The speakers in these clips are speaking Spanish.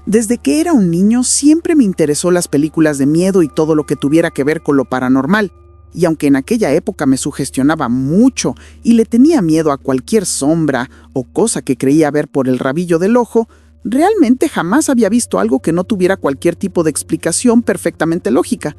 Desde que era un niño siempre me interesó las películas de miedo y todo lo que tuviera que ver con lo paranormal, y aunque en aquella época me sugestionaba mucho y le tenía miedo a cualquier sombra o cosa que creía ver por el rabillo del ojo, realmente jamás había visto algo que no tuviera cualquier tipo de explicación perfectamente lógica.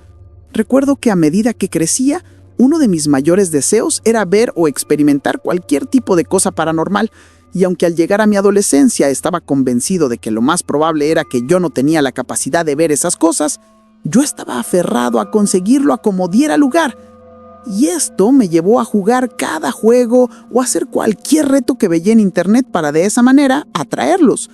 Recuerdo que a medida que crecía, uno de mis mayores deseos era ver o experimentar cualquier tipo de cosa paranormal, y aunque al llegar a mi adolescencia estaba convencido de que lo más probable era que yo no tenía la capacidad de ver esas cosas, yo estaba aferrado a conseguirlo a como diera lugar. Y esto me llevó a jugar cada juego o hacer cualquier reto que veía en internet para de esa manera atraerlos.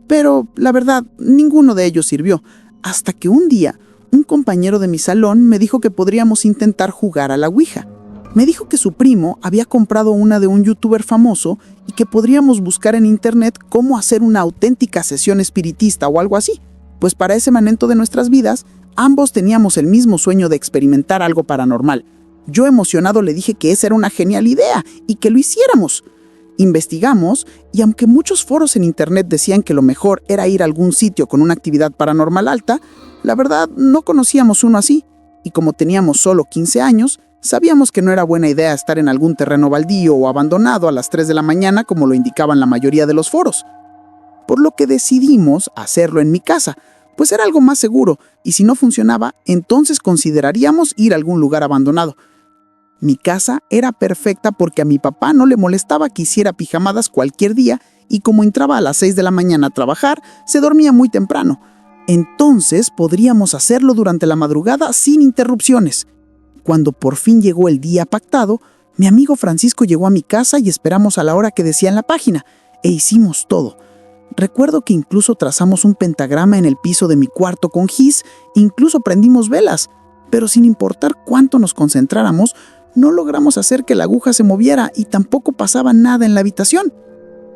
Pero, la verdad, ninguno de ellos sirvió, hasta que un día un compañero de mi salón me dijo que podríamos intentar jugar a la Ouija. Me dijo que su primo había comprado una de un youtuber famoso y que podríamos buscar en internet cómo hacer una auténtica sesión espiritista o algo así, pues para ese momento de nuestras vidas, ambos teníamos el mismo sueño de experimentar algo paranormal. Yo emocionado le dije que esa era una genial idea y que lo hiciéramos. Investigamos y aunque muchos foros en internet decían que lo mejor era ir a algún sitio con una actividad paranormal alta, la verdad no conocíamos uno así, y como teníamos solo 15 años, sabíamos que no era buena idea estar en algún terreno baldío o abandonado a las 3 de la mañana como lo indicaban la mayoría de los foros. Por lo que decidimos hacerlo en mi casa, pues era algo más seguro, y si no funcionaba, entonces consideraríamos ir a algún lugar abandonado. Mi casa era perfecta porque a mi papá no le molestaba que hiciera pijamadas cualquier día, y como entraba a las 6 de la mañana a trabajar, se dormía muy temprano. Entonces podríamos hacerlo durante la madrugada sin interrupciones. Cuando por fin llegó el día pactado, mi amigo Francisco llegó a mi casa y esperamos a la hora que decía en la página, e hicimos todo. Recuerdo que incluso trazamos un pentagrama en el piso de mi cuarto con gis, incluso prendimos velas, pero sin importar cuánto nos concentráramos, no logramos hacer que la aguja se moviera y tampoco pasaba nada en la habitación.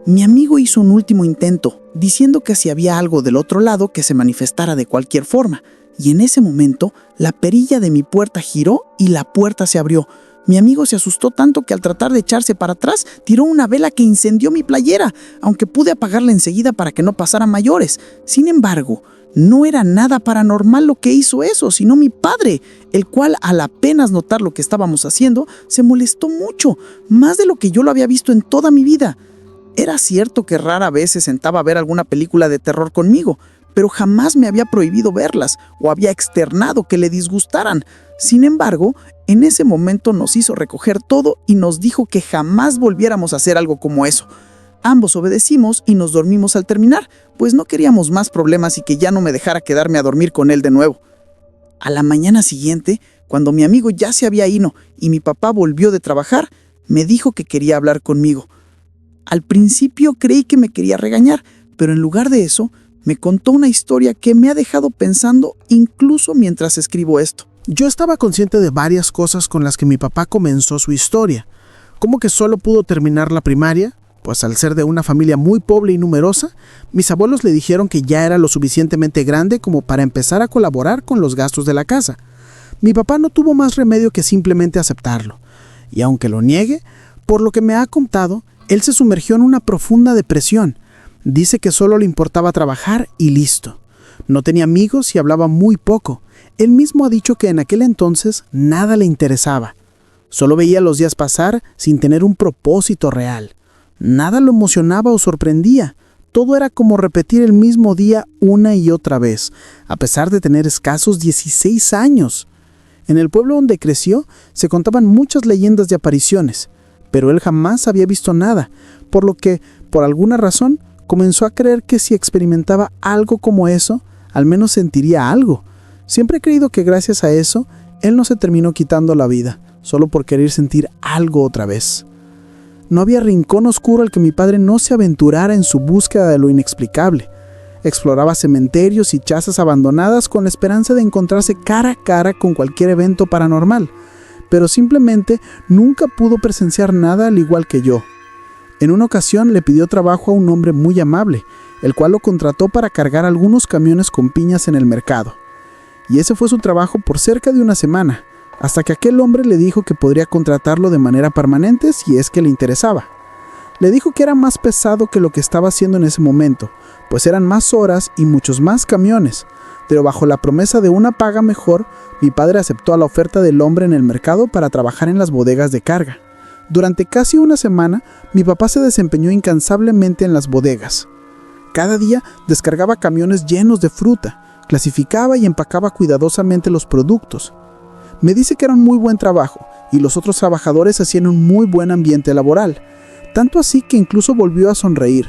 Mi amigo hizo un último intento, diciendo que si había algo del otro lado que se manifestara de cualquier forma, y en ese momento la perilla de mi puerta giró y la puerta se abrió. Mi amigo se asustó tanto que al tratar de echarse para atrás, tiró una vela que incendió mi playera, aunque pude apagarla enseguida para que no pasara mayores. Sin embargo, no era nada paranormal lo que hizo eso, sino mi padre, el cual al apenas notar lo que estábamos haciendo, se molestó mucho, más de lo que yo lo había visto en toda mi vida. Era cierto que rara vez se sentaba a ver alguna película de terror conmigo, pero jamás me había prohibido verlas o había externado que le disgustaran. Sin embargo, en ese momento nos hizo recoger todo y nos dijo que jamás volviéramos a hacer algo como eso. Ambos obedecimos y nos dormimos al terminar, pues no queríamos más problemas y que ya no me dejara quedarme a dormir con él de nuevo. A la mañana siguiente, cuando mi amigo ya se había ido y mi papá volvió de trabajar, me dijo que quería hablar conmigo. Al principio creí que me quería regañar, pero en lugar de eso, me contó una historia que me ha dejado pensando incluso mientras escribo esto. Yo estaba consciente de varias cosas con las que mi papá comenzó su historia. Como que solo pudo terminar la primaria, pues al ser de una familia muy pobre y numerosa, mis abuelos le dijeron que ya era lo suficientemente grande como para empezar a colaborar con los gastos de la casa. Mi papá no tuvo más remedio que simplemente aceptarlo. Y aunque lo niegue, por lo que me ha contado, él se sumergió en una profunda depresión. Dice que solo le importaba trabajar y listo. No tenía amigos y hablaba muy poco. Él mismo ha dicho que en aquel entonces nada le interesaba. Solo veía los días pasar sin tener un propósito real. Nada lo emocionaba o sorprendía. Todo era como repetir el mismo día una y otra vez, a pesar de tener escasos 16 años. En el pueblo donde creció se contaban muchas leyendas de apariciones, pero él jamás había visto nada, por lo que, por alguna razón, comenzó a creer que si experimentaba algo como eso, al menos sentiría algo. Siempre he creído que gracias a eso, él no se terminó quitando la vida, solo por querer sentir algo otra vez. No había rincón oscuro al que mi padre no se aventurara en su búsqueda de lo inexplicable. Exploraba cementerios y chozas abandonadas con la esperanza de encontrarse cara a cara con cualquier evento paranormal, pero simplemente nunca pudo presenciar nada al igual que yo. En una ocasión le pidió trabajo a un hombre muy amable, el cual lo contrató para cargar algunos camiones con piñas en el mercado. Y ese fue su trabajo por cerca de una semana, hasta que aquel hombre le dijo que podría contratarlo de manera permanente si es que le interesaba. Le dijo que era más pesado que lo que estaba haciendo en ese momento, pues eran más horas y muchos más camiones. Pero bajo la promesa de una paga mejor, mi padre aceptó a la oferta del hombre en el mercado para trabajar en las bodegas de carga. Durante casi una semana, mi papá se desempeñó incansablemente en las bodegas. Cada día descargaba camiones llenos de fruta, clasificaba y empacaba cuidadosamente los productos. Me dice que era un muy buen trabajo y los otros trabajadores hacían un muy buen ambiente laboral, tanto así que incluso volvió a sonreír,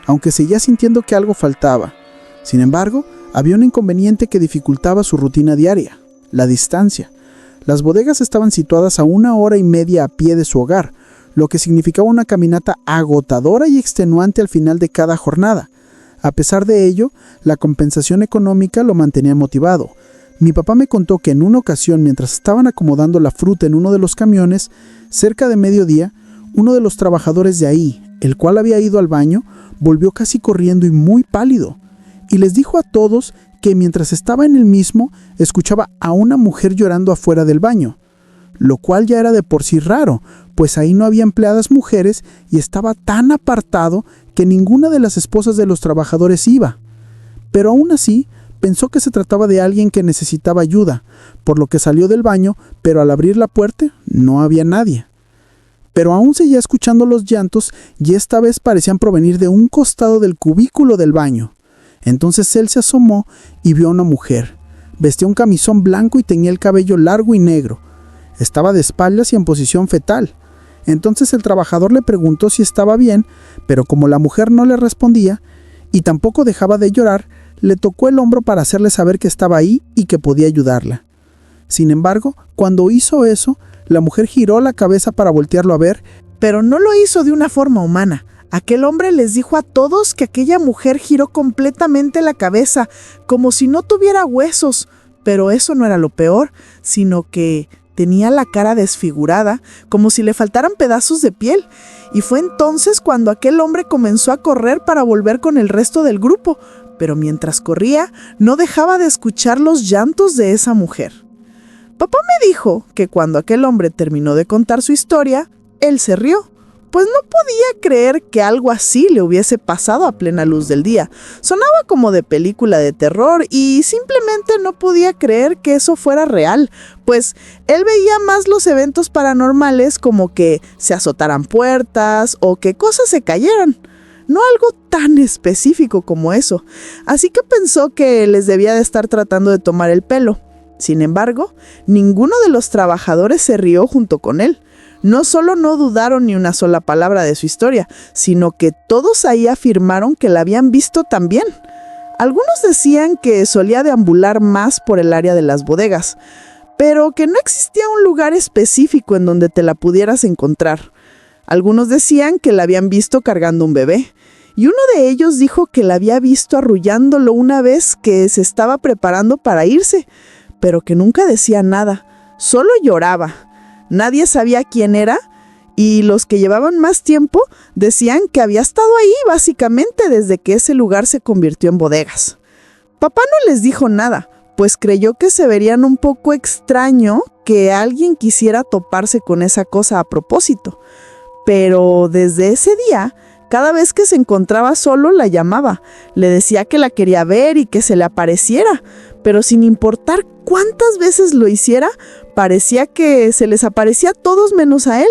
aunque seguía sintiendo que algo faltaba. Sin embargo, había un inconveniente que dificultaba su rutina diaria: la distancia. Las bodegas estaban situadas a 1 hora y media a pie de su hogar, lo que significaba una caminata agotadora y extenuante al final de cada jornada. A pesar de ello, la compensación económica lo mantenía motivado. Mi papá me contó que en una ocasión, mientras estaban acomodando la fruta en uno de los camiones, cerca de mediodía, uno de los trabajadores de ahí, el cual había ido al baño, volvió casi corriendo y muy pálido, y les dijo a todos que mientras estaba en el mismo, escuchaba a una mujer llorando afuera del baño, lo cual ya era de por sí raro, pues ahí no había empleadas mujeres y estaba tan apartado que ninguna de las esposas de los trabajadores iba. Pero aún así, pensó que se trataba de alguien que necesitaba ayuda, por lo que salió del baño, pero al abrir la puerta no había nadie. Pero aún seguía escuchando los llantos y esta vez parecían provenir de un costado del cubículo del baño. Entonces él se asomó y vio a una mujer. Vestía un camisón blanco y tenía el cabello largo y negro. Estaba de espaldas y en posición fetal. Entonces el trabajador le preguntó si estaba bien, pero como la mujer no le respondía y tampoco dejaba de llorar, le tocó el hombro para hacerle saber que estaba ahí y que podía ayudarla. Sin embargo, cuando hizo eso, la mujer giró la cabeza para voltearlo a ver, pero no lo hizo de una forma humana. Aquel hombre les dijo a todos que aquella mujer giró completamente la cabeza, como si no tuviera huesos. Pero eso no era lo peor, sino que tenía la cara desfigurada, como si le faltaran pedazos de piel. Y fue entonces cuando aquel hombre comenzó a correr para volver con el resto del grupo. Pero mientras corría, no dejaba de escuchar los llantos de esa mujer. Papá me dijo que cuando aquel hombre terminó de contar su historia, él se rió, pues no podía creer que algo así le hubiese pasado a plena luz del día. Sonaba como de película de terror y simplemente no podía creer que eso fuera real, pues él veía más los eventos paranormales como que se azotaran puertas o que cosas se cayeran. No algo tan específico como eso, así que pensó que les debía de estar tratando de tomar el pelo. Sin embargo, ninguno de los trabajadores se rió junto con él. No solo no dudaron ni una sola palabra de su historia, sino que todos ahí afirmaron que la habían visto también. Algunos decían que solía deambular más por el área de las bodegas, pero que no existía un lugar específico en donde te la pudieras encontrar. Algunos decían que la habían visto cargando un bebé, y uno de ellos dijo que la había visto arrullándolo una vez que se estaba preparando para irse, pero que nunca decía nada, solo lloraba. Nadie sabía quién era, y los que llevaban más tiempo decían que había estado ahí básicamente desde que ese lugar se convirtió en bodegas. Papá no les dijo nada, pues creyó que se verían un poco extraño que alguien quisiera toparse con esa cosa a propósito. Pero desde ese día, cada vez que se encontraba solo la llamaba, le decía que la quería ver y que se le apareciera, pero sin importar cuántas veces lo hiciera, parecía que se les aparecía a todos menos a él.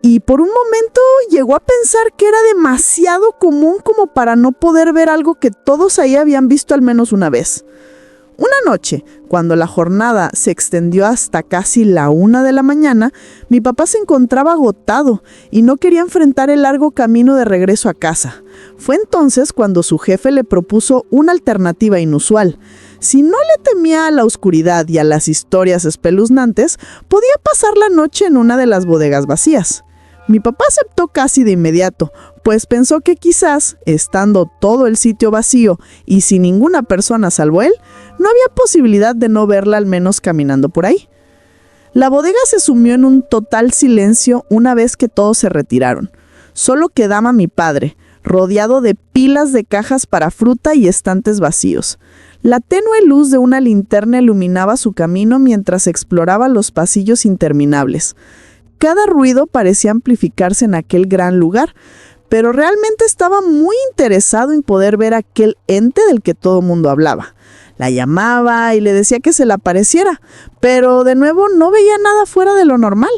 Y por un momento llegó a pensar que era demasiado común como para no poder ver algo que todos ahí habían visto al menos una vez. Una noche, cuando la jornada se extendió hasta casi la 1 de la mañana, mi papá se encontraba agotado y no quería enfrentar el largo camino de regreso a casa. Fue entonces cuando su jefe le propuso una alternativa inusual. Si no le temía a la oscuridad y a las historias espeluznantes, podía pasar la noche en una de las bodegas vacías. Mi papá aceptó casi de inmediato, pues pensó que quizás, estando todo el sitio vacío y sin ninguna persona salvo él, no había posibilidad de no verla al menos caminando por ahí. La bodega se sumió en un total silencio una vez que todos se retiraron. Solo quedaba mi padre, rodeado de pilas de cajas para fruta y estantes vacíos. La tenue luz de una linterna iluminaba su camino mientras exploraba los pasillos interminables. Cada ruido parecía amplificarse en aquel gran lugar, pero realmente estaba muy interesado en poder ver aquel ente del que todo mundo hablaba. La llamaba y le decía que se le apareciera, pero de nuevo no veía nada fuera de lo normal.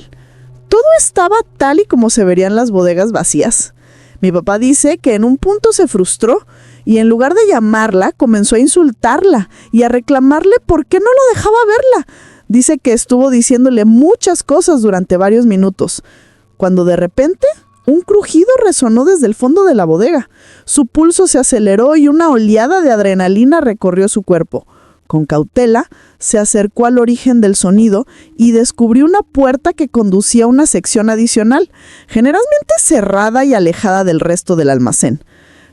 Todo estaba tal y como se verían las bodegas vacías. Mi papá dice que en un punto se frustró y en lugar de llamarla, comenzó a insultarla y a reclamarle por qué no lo dejaba verla. Dice que estuvo diciéndole muchas cosas durante varios minutos, cuando de repente un crujido resonó desde el fondo de la bodega. Su pulso se aceleró y una oleada de adrenalina recorrió su cuerpo. Con cautela, se acercó al origen del sonido y descubrió una puerta que conducía a una sección adicional, generalmente cerrada y alejada del resto del almacén.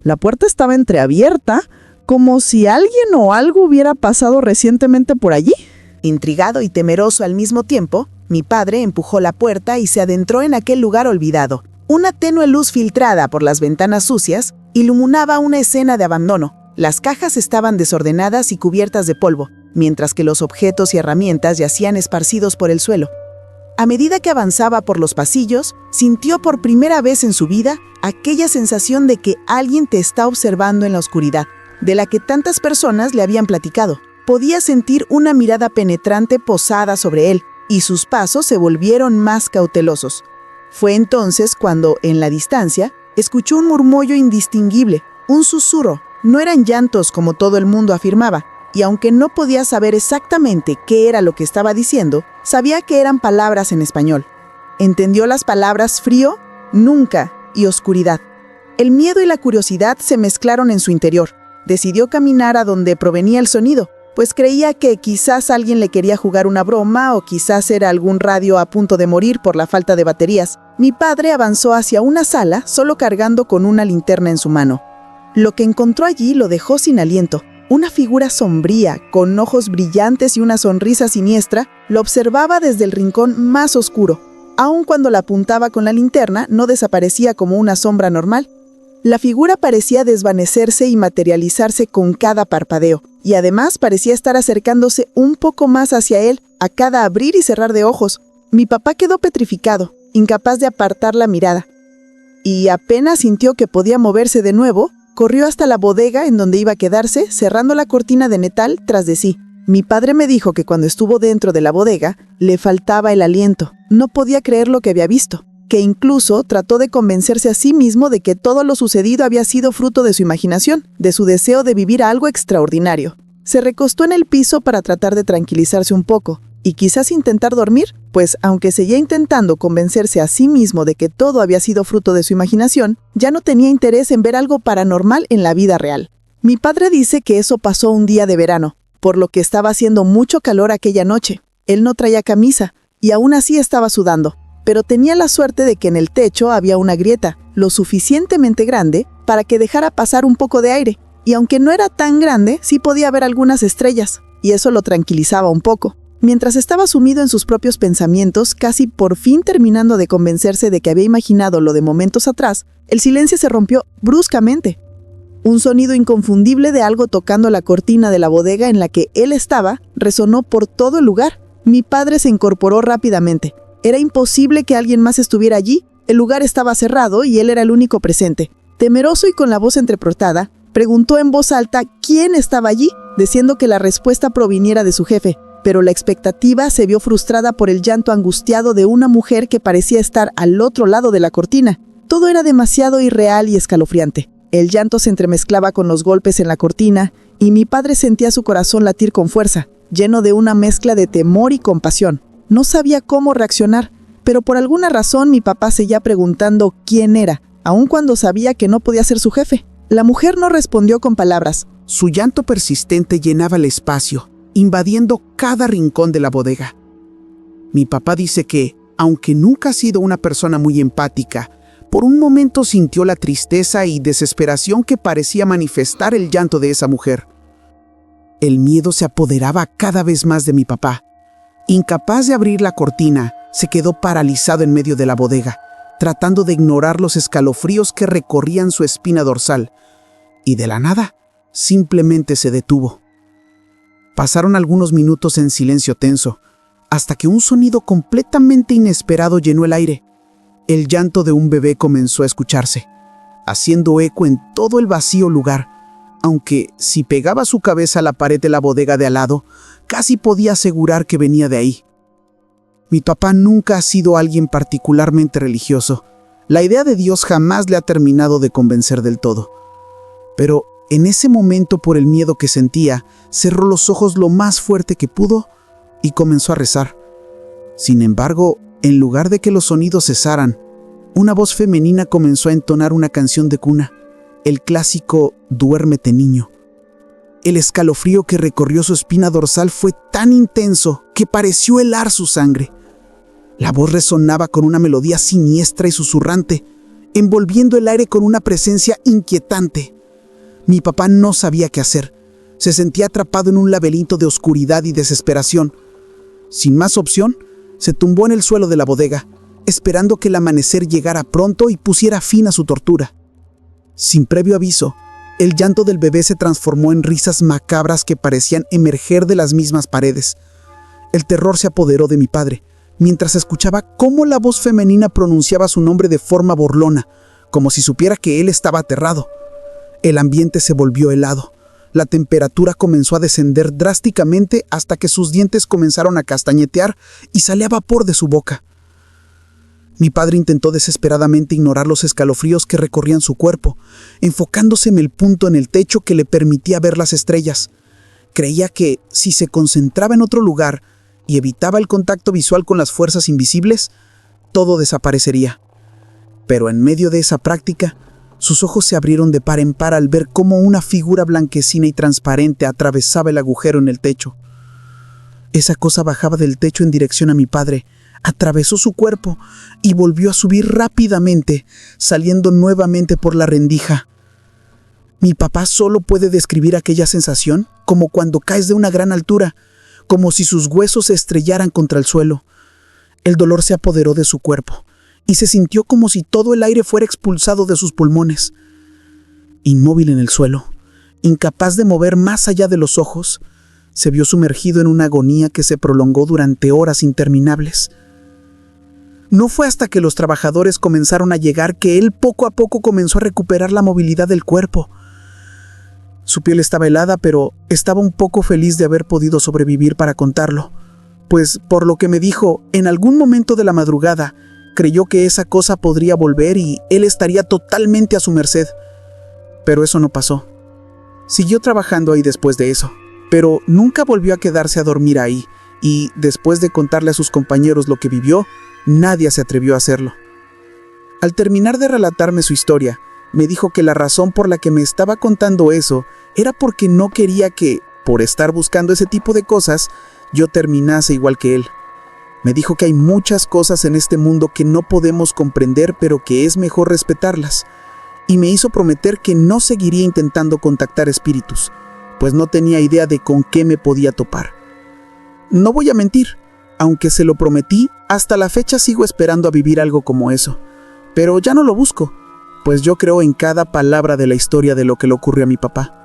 La puerta estaba entreabierta, como si alguien o algo hubiera pasado recientemente por allí. Intrigado y temeroso al mismo tiempo, mi padre empujó la puerta y se adentró en aquel lugar olvidado. Una tenue luz filtrada por las ventanas sucias iluminaba una escena de abandono. Las cajas estaban desordenadas y cubiertas de polvo, mientras que los objetos y herramientas yacían esparcidos por el suelo. A medida que avanzaba por los pasillos, sintió por primera vez en su vida aquella sensación de que alguien te está observando en la oscuridad, de la que tantas personas le habían platicado. Podía sentir una mirada penetrante posada sobre él, y sus pasos se volvieron más cautelosos. Fue entonces cuando, en la distancia, escuchó un murmullo indistinguible, un susurro. No eran llantos como todo el mundo afirmaba, y aunque no podía saber exactamente qué era lo que estaba diciendo, sabía que eran palabras en español. Entendió las palabras frío, nunca y oscuridad. El miedo y la curiosidad se mezclaron en su interior. Decidió caminar a donde provenía el sonido, pues creía que quizás alguien le quería jugar una broma o quizás era algún radio a punto de morir por la falta de baterías. Mi padre avanzó hacia una sala solo cargando con una linterna en su mano. Lo que encontró allí lo dejó sin aliento. Una figura sombría, con ojos brillantes y una sonrisa siniestra, lo observaba desde el rincón más oscuro. Aun cuando la apuntaba con la linterna, no desaparecía como una sombra normal. La figura parecía desvanecerse y materializarse con cada parpadeo, y además parecía estar acercándose un poco más hacia él a cada abrir y cerrar de ojos. Mi papá quedó petrificado, incapaz de apartar la mirada, y apenas sintió que podía moverse de nuevo, corrió hasta la bodega en donde iba a quedarse, cerrando la cortina de metal tras de sí. Mi padre me dijo que cuando estuvo dentro de la bodega, le faltaba el aliento. No podía creer lo que había visto, que incluso trató de convencerse a sí mismo de que todo lo sucedido había sido fruto de su imaginación, de su deseo de vivir algo extraordinario. Se recostó en el piso para tratar de tranquilizarse un poco, y quizás intentar dormir, pues aunque seguía intentando convencerse a sí mismo de que todo había sido fruto de su imaginación, ya no tenía interés en ver algo paranormal en la vida real. Mi padre dice que eso pasó un día de verano, por lo que estaba haciendo mucho calor aquella noche. Él no traía camisa, y aún así estaba sudando, pero tenía la suerte de que en el techo había una grieta, lo suficientemente grande para que dejara pasar un poco de aire, y aunque no era tan grande, sí podía ver algunas estrellas, y eso lo tranquilizaba un poco. Mientras estaba sumido en sus propios pensamientos, casi por fin terminando de convencerse de que había imaginado lo de momentos atrás, el silencio se rompió bruscamente. Un sonido inconfundible de algo tocando la cortina de la bodega en la que él estaba resonó por todo el lugar. Mi padre se incorporó rápidamente. Era imposible que alguien más estuviera allí. El lugar estaba cerrado y él era el único presente. Temeroso y con la voz entrecortada, preguntó en voz alta quién estaba allí, deseando que la respuesta proviniera de su jefe. Pero la expectativa se vio frustrada por el llanto angustiado de una mujer que parecía estar al otro lado de la cortina. Todo era demasiado irreal y escalofriante. El llanto se entremezclaba con los golpes en la cortina, y mi padre sentía su corazón latir con fuerza, lleno de una mezcla de temor y compasión. No sabía cómo reaccionar, pero por alguna razón mi papá seguía preguntando quién era, aun cuando sabía que no podía ser su jefe. La mujer no respondió con palabras. Su llanto persistente llenaba el espacio, invadiendo cada rincón de la bodega. Mi papá dice que, aunque nunca ha sido una persona muy empática, por un momento sintió la tristeza y desesperación que parecía manifestar el llanto de esa mujer. El miedo se apoderaba cada vez más de mi papá. Incapaz de abrir la cortina, se quedó paralizado en medio de la bodega, tratando de ignorar los escalofríos que recorrían su espina dorsal. Y de la nada, simplemente se detuvo. Pasaron algunos minutos en silencio tenso, hasta que un sonido completamente inesperado llenó el aire. El llanto de un bebé comenzó a escucharse. haciendo eco en todo el vacío lugar, aunque si pegaba su cabeza a la pared de la bodega de al lado, casi podía asegurar que venía de ahí. Mi papá nunca ha sido alguien particularmente religioso. La idea de Dios jamás le ha terminado de convencer del todo. Pero en ese momento, por el miedo que sentía, cerró los ojos lo más fuerte que pudo y comenzó a rezar. Sin embargo, en lugar de que los sonidos cesaran, una voz femenina comenzó a entonar una canción de cuna, el clásico Duérmete, niño. El escalofrío que recorrió su espina dorsal fue tan intenso que pareció helar su sangre. La voz resonaba con una melodía siniestra y susurrante, envolviendo el aire con una presencia inquietante. Mi papá no sabía qué hacer. Se sentía atrapado en un laberinto de oscuridad y desesperación. Sin más opción, se tumbó en el suelo de la bodega, esperando que el amanecer llegara pronto y pusiera fin a su tortura. Sin previo aviso, el llanto del bebé se transformó en risas macabras que parecían emerger de las mismas paredes. El terror se apoderó de mi padre, mientras escuchaba cómo la voz femenina pronunciaba su nombre de forma burlona, como si supiera que él estaba aterrado. El ambiente se volvió helado. La temperatura comenzó a descender drásticamente hasta que sus dientes comenzaron a castañetear y salía vapor de su boca. Mi padre intentó desesperadamente ignorar los escalofríos que recorrían su cuerpo, enfocándose en el punto en el techo que le permitía ver las estrellas. Creía que, si se concentraba en otro lugar y evitaba el contacto visual con las fuerzas invisibles, todo desaparecería. Pero en medio de esa práctica, sus ojos se abrieron de par en par al ver cómo una figura blanquecina y transparente atravesaba el agujero en el techo. Esa cosa bajaba del techo en dirección a mi padre, atravesó su cuerpo y volvió a subir rápidamente, saliendo nuevamente por la rendija. Mi papá solo puede describir aquella sensación como cuando caes de una gran altura, como si sus huesos se estrellaran contra el suelo. El dolor se apoderó de su cuerpo y se sintió como si todo el aire fuera expulsado de sus pulmones. Inmóvil en el suelo, incapaz de mover más allá de los ojos, se vio sumergido en una agonía que se prolongó durante horas interminables. No fue hasta que los trabajadores comenzaron a llegar que él poco a poco comenzó a recuperar la movilidad del cuerpo. Su piel estaba helada, pero estaba un poco feliz de haber podido sobrevivir para contarlo, pues, por lo que me dijo, en algún momento de la madrugada, creyó que esa cosa podría volver y él estaría totalmente a su merced. Pero eso no pasó. Siguió trabajando ahí después de eso, pero nunca volvió a quedarse a dormir ahí, y después de contarle a sus compañeros lo que vivió, nadie se atrevió a hacerlo. Al terminar de relatarme su historia, me dijo que la razón por la que me estaba contando eso era porque no quería que, por estar buscando ese tipo de cosas, yo terminase igual que él. Me dijo que hay muchas cosas en este mundo que no podemos comprender, pero que es mejor respetarlas. Y me hizo prometer que no seguiría intentando contactar espíritus, pues no tenía idea de con qué me podía topar. No voy a mentir, aunque se lo prometí, hasta la fecha sigo esperando a vivir algo como eso. Pero ya no lo busco, pues yo creo en cada palabra de la historia de lo que le ocurrió a mi papá.